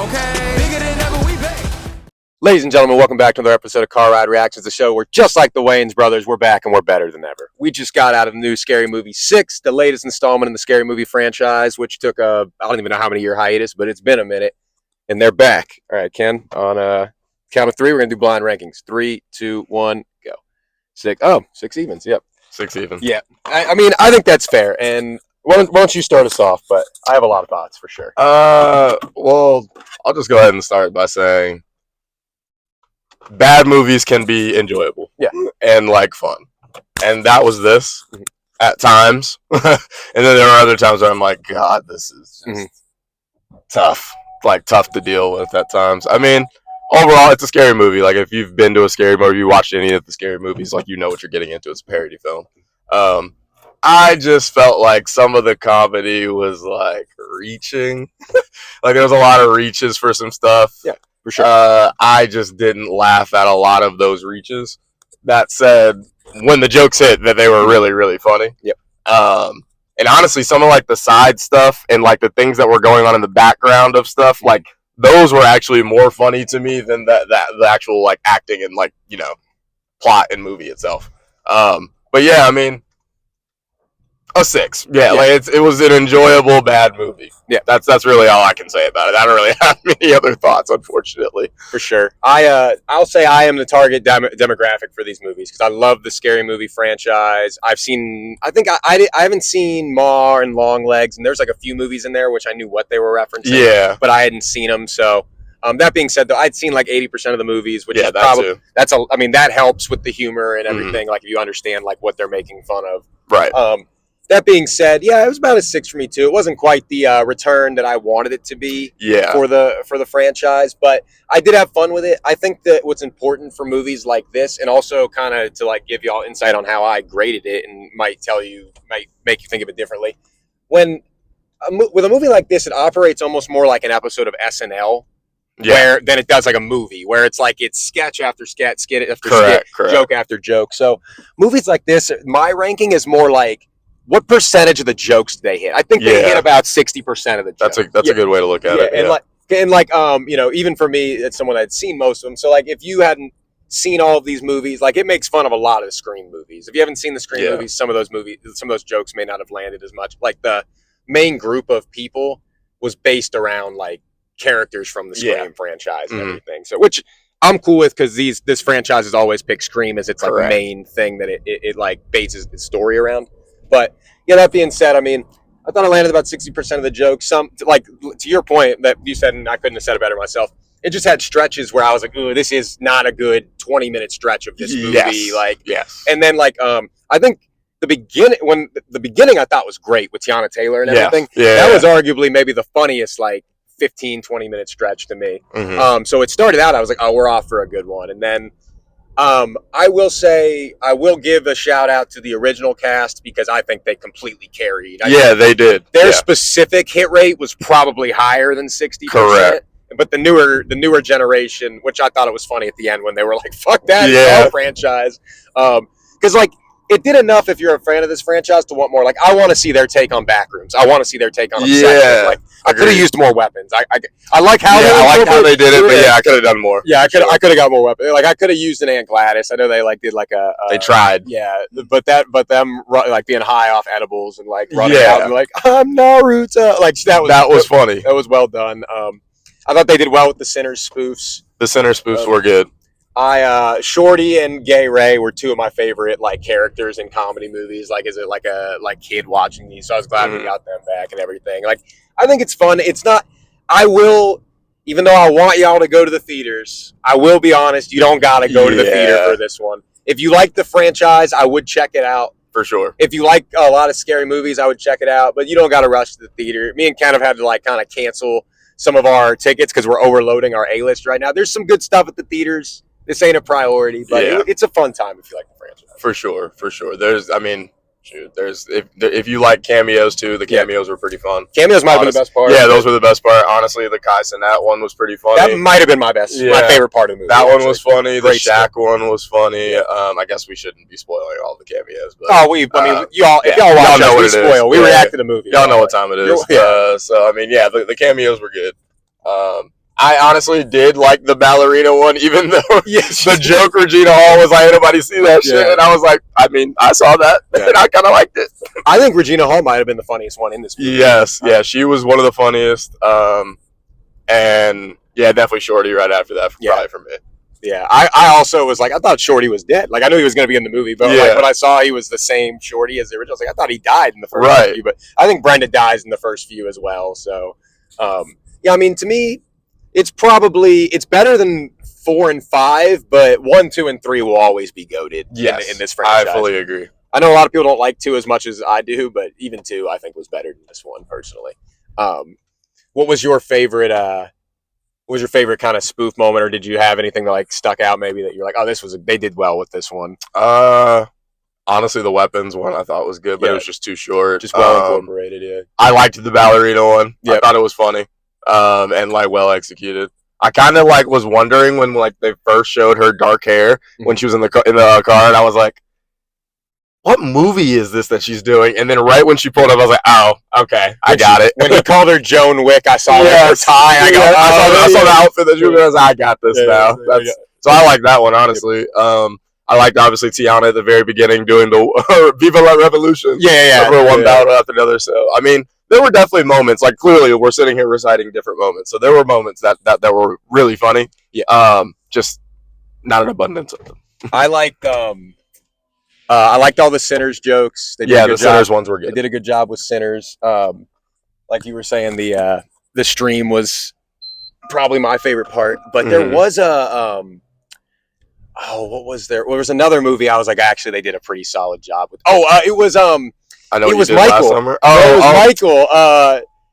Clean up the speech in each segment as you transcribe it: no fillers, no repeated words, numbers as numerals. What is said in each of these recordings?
Okay, bigger than ever we been. Ladies and gentlemen, welcome back to another episode of Car Ride Reactions, the show where, just like the Wayans brothers, we're back and we're better than ever. We just got out of the new Scary Movie 6, the latest installment in the Scary Movie franchise, which took I don't even know how many year hiatus, but it's been a minute, and they're back. All right, Ken, on count of three, we're going to do blind rankings. 3, 2, 1, go. 6 evens, yep. 6 evens. Yeah, I mean, I think that's fair, and why don't you start us off, but I have a lot of thoughts, for sure. Well, I'll just go ahead and start by saying bad movies can be enjoyable. Yeah. And, like, fun. And that was this at times. And then there are other times where I'm like, God, this is just tough. Like, tough to deal with at times. I mean, overall, it's a scary movie. Like, if you've been to a scary movie, you watched any of the scary movies, like, you know what you're getting into. It's a parody film. I just felt like some of the comedy was, like, reaching. Like, there was a lot of reaches for some stuff. Yeah, for sure. I just didn't laugh at a lot of those reaches. That said, when the jokes hit, that they were really, really funny. Yep. And honestly, some of, like, the side stuff and, like, the things that were going on in the background of stuff, like, those were actually more funny to me than the actual, like, acting and, like, you know, plot and movie itself. But yeah, I mean, a 6. Yeah, like it was an enjoyable bad movie. Yeah, that's really all I can say about it. I don't really have many other thoughts, unfortunately. For sure. I'll say I am the target demographic for these movies because I love the Scary Movie franchise. I haven't seen Ma and Longlegs, and there's like a few movies in there which I knew what they were referencing. Yeah, but I hadn't seen them. So that being said, though, I'd seen like 80% of the movies, which is probably that helps with the humor and everything. Like if you understand like what they're making fun of, right? That being said, yeah, it was about a 6 for me too. It wasn't quite the return that I wanted it to be for the franchise, but I did have fun with it. I think that what's important for movies like this, and also kind of to like give y'all insight on how I graded it, and might make you think of it differently. With a movie like this, it operates almost more like an episode of SNL. Than it does like a movie, where it's like it's sketch after sketch, skit after skit, joke after joke. So movies like this, my ranking is more like, what percentage of the jokes do they hit? I think they hit about 60% of the jokes. That's a good way to look at it. And you know, even for me, as someone that had seen most of them, so like if you hadn't seen all of these movies, like it makes fun of a lot of the Scream movies. If you haven't seen the Scream movies, some of those jokes may not have landed as much. Like the main group of people was based around like characters from the Scream franchise and everything. So which I'm cool with because this franchise has always picked Scream as its like main thing that it like bases its story around. But yeah, that being said, I mean, I thought I landed about 60% of the jokes. Some, like, to your point that you said, and I couldn't have said it better myself, it just had stretches where I was like, ooh, this is not a good 20-minute stretch of this movie. And then, like, I think the beginning I thought was great with Tiana Taylor and everything. That was arguably maybe the funniest, like, 15, 20-minute stretch to me. So it started out, I was like, oh, we're off for a good one. And then I will say, I will give a shout out to the original cast because I think they completely carried. They did. Their specific hit rate was probably higher than 60%. Correct. But the newer generation, which I thought it was funny at the end when they were like, fuck that, it's our franchise. Because like, it did enough if you're a fan of this franchise to want more. Like, I want to see their take on Backrooms. I want to see their take on Obsession. Like, I could have used more weapons. I like how they did it, but yeah, I could have done more. Yeah, I could have got more weapons. Like, I could have used an Aunt Gladys. I know they like did like a. They tried. Yeah, but them like being high off edibles and like running out and like, I'm Naruto. Like that was funny. That was well done. I thought they did well with the Sinners spoofs. The Sinners spoofs were good. Shorty and Gay Ray were two of my favorite like characters in comedy movies. Like, is it like a kid watching these? So I was glad we got them back and everything. Like, I think it's fun. It's not. I will, even though I want y'all to go to the theaters, I will be honest. You don't gotta go to the theater for this one. If you like the franchise, I would check it out for sure. If you like a lot of scary movies, I would check it out. But you don't gotta rush to the theater. Me and Ken have had to like kind of cancel some of our tickets because we're overloading our A-list right now. There's some good stuff at the theaters. This ain't a priority, but it's a fun time if you like the franchise. For sure. If you like cameos too, the cameos were pretty fun. Cameos might have been the best part. Yeah, those were the best part. Honestly, the Kai Cenat one was pretty funny. That might have been my favorite part of the movie. That one was funny. The Shaq one was funny. I guess we shouldn't be spoiling all the cameos. But, if y'all watch know what we spoil. We react to the movie. Y'all know what time it is. So, I mean, yeah, the cameos were good. I honestly did like the ballerina one, even though the joke Regina Hall was like, nobody see that shit. And I was like, I mean, I saw that, and I kind of liked it. I think Regina Hall might have been the funniest one in this movie. Yes, yeah, she was one of the funniest. And yeah, definitely Shorty right after that, probably for me. Yeah, I also was like, I thought Shorty was dead. Like, I knew he was going to be in the movie, but like, when I saw he was the same Shorty as the original, I was like, I thought he died in the first few. But I think Brenda dies in the first few as well. So, yeah, I mean, to me, it's better than 4 and 5, but 1, 2, and 3 will always be goated in this franchise. I fully agree. I know a lot of people don't like 2 as much as I do, but even 2, I think, was better than this one, personally. What was your favorite... What was your favorite kind of spoof moment, or did you have anything that like stuck out maybe that you're like, oh, they did well with this one? Honestly, the weapons one I thought was good, but it was just too short. Just well incorporated, yeah. I liked the ballerina one. I thought it was funny, and like well executed. I kind of like was wondering when like they first showed her dark hair when she was in the car, and I was like, what movie is this that she's doing? And then right when she pulled up, I was like, oh, okay, I got it. When he called her Joan Wick, I saw her tie. I saw the outfit that she was wearing. I got this now. So I like that one, honestly. I liked, obviously, Tiana at the very beginning doing the Viva la Revolution. For one battle after another. So, I mean, there were definitely moments. Like, clearly, we're sitting here reciting different moments. So there were moments that were really funny. Just not an abundance of them. I liked all the Sinners jokes. The Sinners ones were good. They did a good job with Sinners. Like you were saying, the stream was probably my favorite part. But there was what was there? Well, there was another movie I was like, actually, they did a pretty solid job with. It was I know it was Michael. Last summer. It was Michael.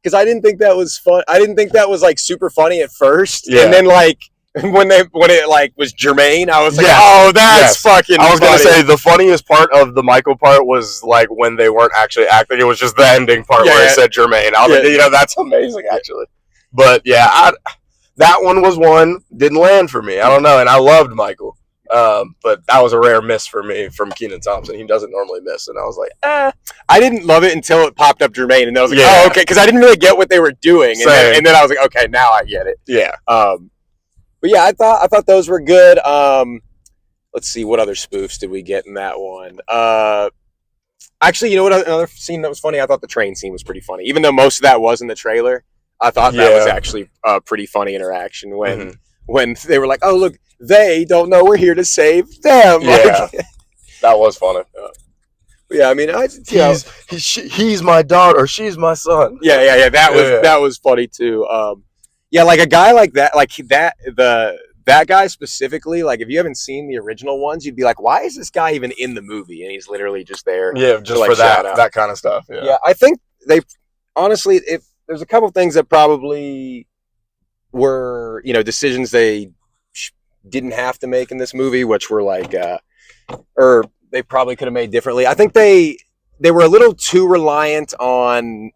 Because I didn't think that was fun. I didn't think that was like super funny at first. And then like when it like was Jermaine, I was like, oh, that's fucking I was funny. Gonna say the funniest part of the Michael part was like when they weren't actually acting. It was just the ending part where it said Jermaine. I was like, that's amazing actually. But that one was didn't land for me. I don't know, and I loved Michael. But that was a rare miss for me from Kenan Thompson. He doesn't normally miss, and I was like, I didn't love it until it popped up Jermaine, and I was like, oh, okay, because I didn't really get what they were doing, and then I was like, okay, now I get it. But yeah, I thought those were good. Let's see, what other spoofs did we get in that one? Actually, you know what? Another scene that was funny. I thought the train scene was pretty funny, even though most of that was in the trailer. I thought that was actually a pretty funny interaction when they were like, oh, look, they don't know we're here to save them. Yeah, that was funny. Yeah, I mean, he's my daughter, she's my son. Yeah. That was funny too. Yeah, like a guy like that, that guy specifically. Like, if you haven't seen the original ones, you'd be like, why is this guy even in the movie? And he's literally just there. Yeah, just for that kind of stuff. Yeah, I think they honestly, if there's a couple things that probably were, decisions they didn't have to make in this movie, which were like, or they probably could have made differently. I think they were a little too reliant on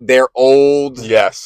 their old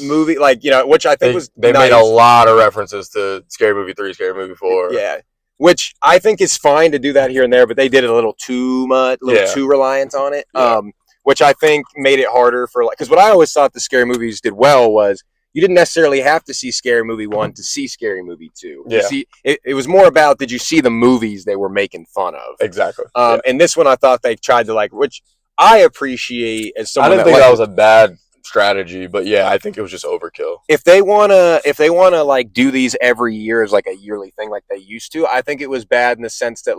movie, like, which I think they made a lot of references to Scary Movie 3, Scary Movie 4. Yeah, which I think is fine to do that here and there, but they did it a little too much, too reliant on it. Yeah. Which I think made it harder for, because what I always thought the Scary Movies did well was you didn't necessarily have to see Scary Movie 1 to see Scary Movie 2. Yeah. It was more about, did you see the movies they were making fun of? Exactly. And this one I thought they tried to which I appreciate as someone. I didn't think that was a bad strategy, but yeah, I think it was just overkill. If they wanna like do these every year as like a yearly thing like they used to, I think it was bad in the sense that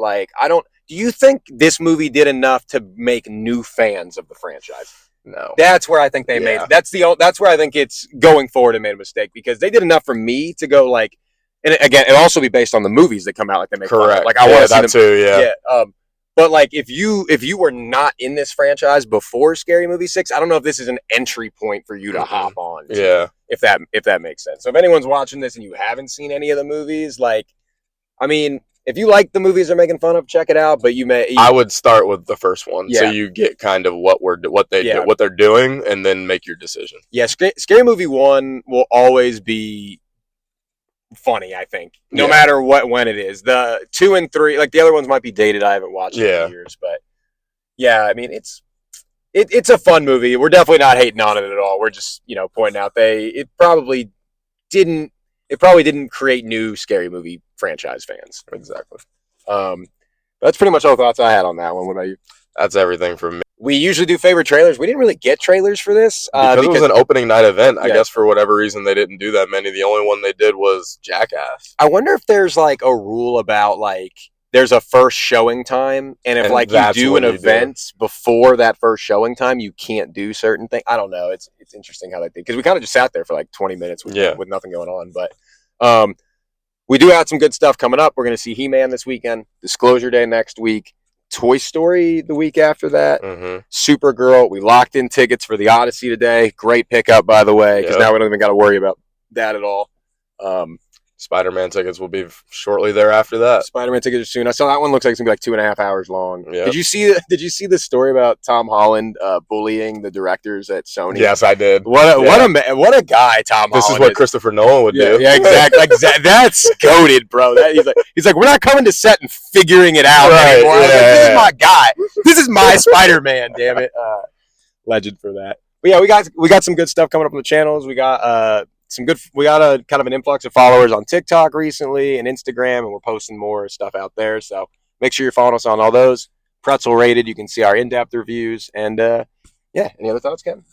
do you think this movie did enough to make new fans of the franchise? No. That's where I think they made that's where I think it's going forward and made a mistake, because they did enough for me to go and again, it'll also be based on the movies that come out, like they make correct. Like I want to see them too, yeah. But if you were not in this franchise before Scary Movie 6, I don't know if this is an entry point for you to hop on. If that makes sense. So if anyone's watching this and you haven't seen any of the movies, if you like the movies they're making fun of, check it out. But I would start with the first one, so you get kind of what they're doing, and then make your decision. Yeah, Scary Movie 1 will always be funny, I think, no matter when it is. The 2 and 3, the other ones might be dated. I haven't watched it in years, but yeah, I mean, it's a fun movie. We're definitely not hating on it at all. We're just pointing out it probably didn't it probably didn't create new scary movie franchise fans. Exactly. That's pretty much all the thoughts I had on that one. What about you? That's everything from me. We usually do favorite trailers. We didn't really get trailers for this Because it was an opening night event. I Yeah. guess for whatever reason they didn't do that many. The only one they did was Jackass. I wonder if there's like a rule about like there's a first showing time, and if And like you that's do when an you event before that first showing time, you can't do certain things. I don't know. It's interesting how they think, because we kind of just sat there for like 20 minutes with nothing going on. But we do have some good stuff coming up. We're going to see He-Man this weekend, Disclosure Day next week, Toy Story the week after that, Supergirl. We locked in tickets for the Odyssey today. Great pickup, by the way, because now we don't even got to worry about that at all. Spider-Man tickets will be shortly thereafter that. Spider-Man tickets are soon. I saw that one. Looks like it's gonna be like 2.5 hours long. Yep. Did you see the story about Tom Holland bullying the directors at Sony? Yes, I did. What a guy Tom Holland. This is what Christopher Nolan would do. Yeah, exactly. That's goated, bro. He's like, we're not coming to set and figuring it out anymore. Yeah, this is my guy. This is my Spider-Man. Damn it, legend for that. But yeah, we got some good stuff coming up on the channels. We got we got a kind of an influx of followers on TikTok recently and Instagram, and we're posting more stuff out there. So make sure you're following us on all those. Pretzel Rated, you can see our in-depth reviews. And any other thoughts, Kevin?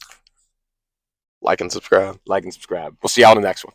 Like and subscribe. We'll see y'all in the next one.